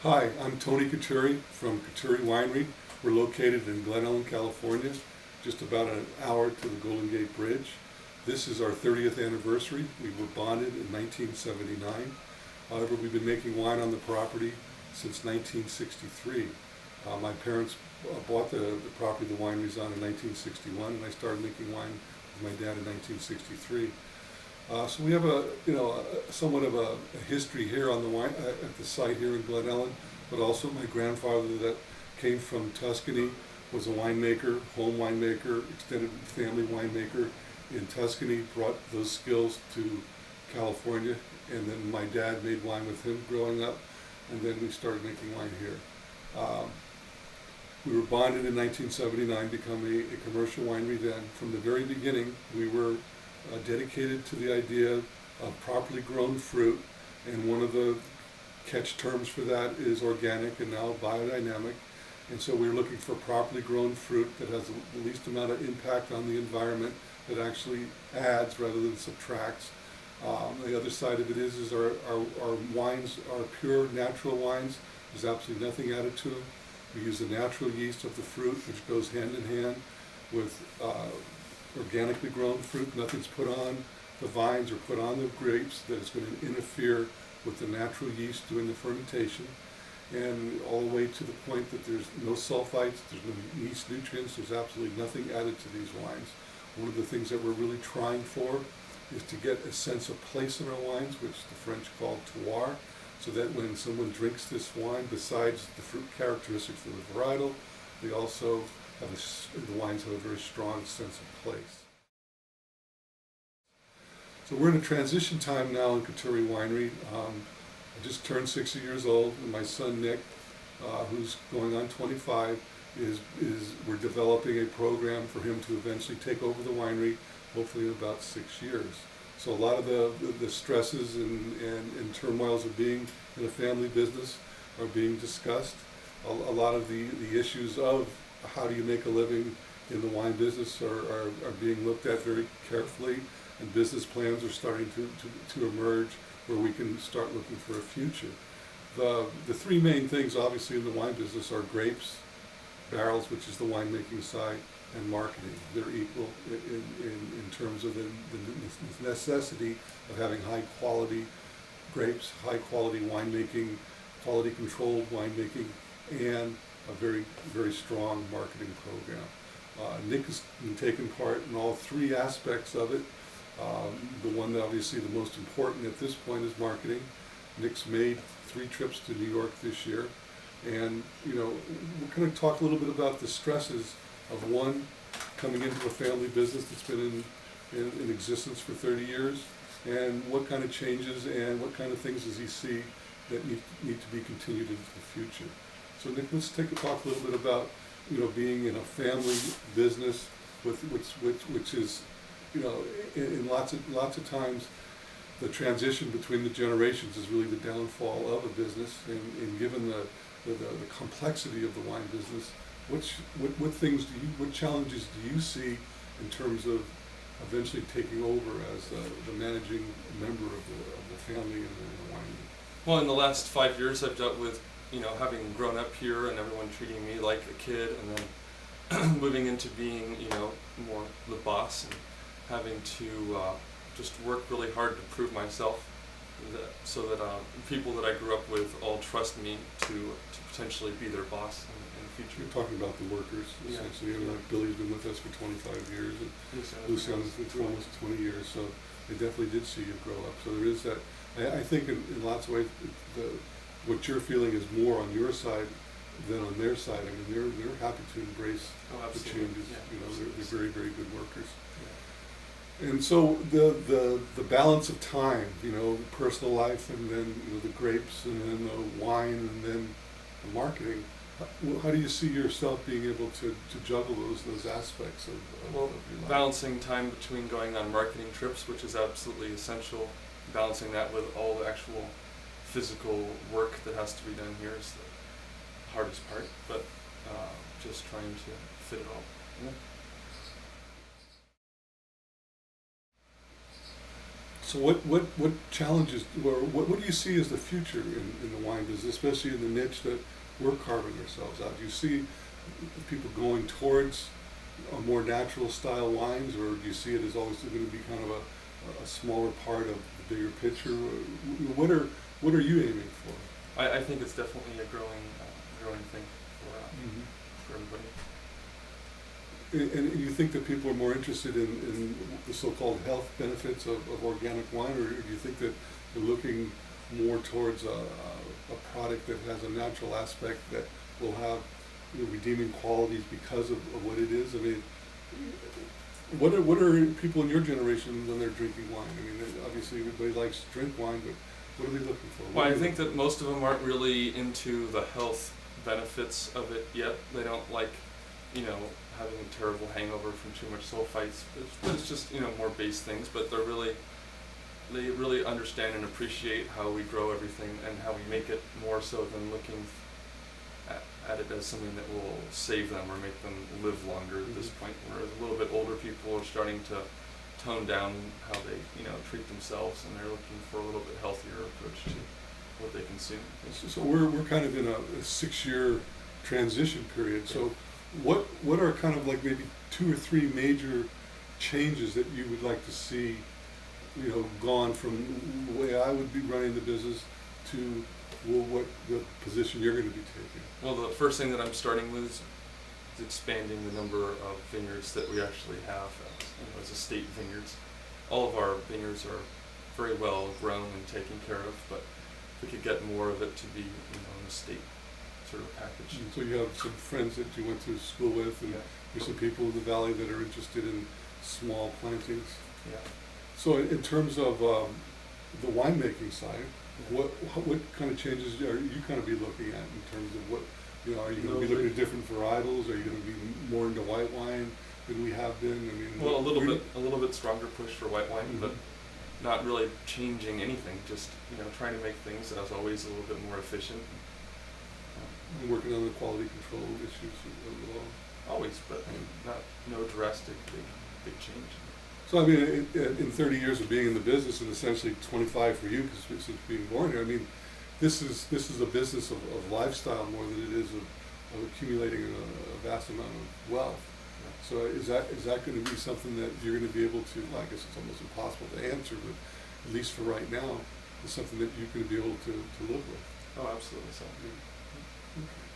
Hi, I'm Tony Coturri from Coturri Winery. We're located in Glen Ellen, California, just about an hour to the Golden Gate Bridge. This is our 30th anniversary. We were bonded in 1979. However, we've been making wine on the property since 1963. My parents bought the property the winery's on in 1961, and I started making wine with my dad in 1963. So we have somewhat of a history here on the wine at the site here in Glen Ellen, but also my grandfather that came from Tuscany was a winemaker, home winemaker, extended family winemaker in Tuscany, brought those skills to California, and then my dad made wine with him growing up, and then we started making wine here. We were bonded in 1979, become a commercial winery then. From the very beginning, we were dedicated to the idea of properly grown fruit, and one of the catch terms for that is organic and now biodynamic. And so we're looking for properly grown fruit that has the least amount of impact on the environment, that actually adds rather than subtracts. The other side of it is our wines are pure natural wines. There's absolutely nothing added to them. We use the natural yeast of the fruit, which goes hand in hand with organically grown fruit. Nothing's put on the vines or put on the grapes that is going to interfere with the natural yeast doing the fermentation, and all the way to the point that there's no sulfites, there's no yeast nutrients, there's absolutely nothing added to these wines. One of the things that we're really trying for is to get a sense of place in our wines, which the French call terroir, so that when someone drinks this wine, besides the fruit characteristics of the varietal, they also the wines have a very strong sense of place. So we're in a transition time now in Coturri Winery. I just turned 60 years old, and my son Nick, who's going on 25, we're developing a program for him to eventually take over the winery, hopefully in about 6 years. So a lot of the stresses and turmoils of being in a family business are being discussed. A lot of the issues of how do you make a living in the wine business are being looked at very carefully, and business plans are starting to emerge where we can start looking for a future. The three main things obviously in the wine business are grapes, barrels, which is the winemaking side, and marketing. They're equal in terms of the necessity of having high quality grapes, high quality winemaking, quality controlled winemaking, and a very, very strong marketing program. Nick has been taking part in all three aspects of it. The one that obviously the most important at this point is marketing. Nick's made 3 trips to New York this year, and we're going to talk a little bit about the stresses of one, coming into a family business that's been in existence for 30 years, and what kind of changes and what kind of things does he see that need to be continued into the future. So Nick, let's talk a little bit about being in a family business which is in lots of times the transition between the generations is really the downfall of a business, and given the complexity of the wine business, what challenges do you see in terms of eventually taking over as the managing member of the family and the winery? Well, in the last 5 years, I've dealt with having grown up here and everyone treating me like a kid, and then moving into being more the boss and having to just work really hard to prove myself, so that people that I grew up with all trust me to potentially be their boss in the future. You're talking about the workers, essentially. Yeah. Like Billy's been with us for 25 years, and Luciana's been for almost 20 years, so they definitely did see you grow up. So there is that. I think in lots of ways, what you're feeling is more on your side than on their side. I mean, they're happy to embrace the changes. Yeah. They're very, very good workers. Yeah. And so the balance of time, personal life, and then the grapes, and then the wine, and then the marketing. How do you see yourself being able to juggle those aspects of your life? Balancing time between going on marketing trips, which is absolutely essential, balancing that with all the actual physical work that has to be done here is the hardest part, but just trying to fit it all. Yeah. So what challenges, or what do you see as the future in the wine business, especially in the niche that we're carving ourselves out? Do you see people going towards a more natural style wines, or do you see it as always going to be kind of a smaller part of the bigger picture? What are you aiming for? I think it's definitely a growing thing for everybody. And you think that people are more interested in the so-called health benefits of organic wine, or do you think that they're looking more towards a product that has a natural aspect that will have, you know, redeeming qualities because of what it is? I mean, what are people in your generation when they're drinking wine? I mean, obviously everybody likes to drink wine, but what are they looking for? Well, I think that most of them aren't really into the health benefits of it yet. They don't like, you know, having a terrible hangover from too much sulfites, but it's just, you know, more base things. But they really understand and appreciate how we grow everything and how we make it, more so than looking at it as something that will save them or make them live longer at this point. Whereas a little bit older people are starting to tone down how they, you know, treat themselves, and they're looking for a little bit healthier approach to what they consume. So we're kind of in a 6-year transition period. So what are kind of like maybe 2 or 3 major changes that you would like to see, you know, gone from the way I would be running the business to what the position you're going to be taking? Well, the first thing that I'm starting with is expanding the number of vineyards that we actually have as estate vineyards. All of our vineyards are very well grown and taken care of, but we could get more of it to be, you know, an estate sort of package. And so you have some friends that you went to school with, and there's some people in the valley that are interested in small plantings. Yeah. So in terms of the winemaking side, what kind of changes are you kind of be looking at in terms of what, you know, are you going to be looking at different varietals? Are you going to be more into white wine than we have been? I mean, well, a little bit stronger push for white wine, but not really changing anything. Just, you know, trying to make things as always a little bit more efficient. And working on the quality control issues as well. Always, but no drastic big change. So I mean, in 30 years of being in the business, and essentially 25 for you, because since being born here, I mean, this is a business of lifestyle more than it is of accumulating a vast amount of wealth. So is that going to be something that you're going to be able to? Well, I guess it's almost impossible to answer, but at least for right now, is something that you're going to be able to live with. Oh, absolutely so. Yeah. Okay.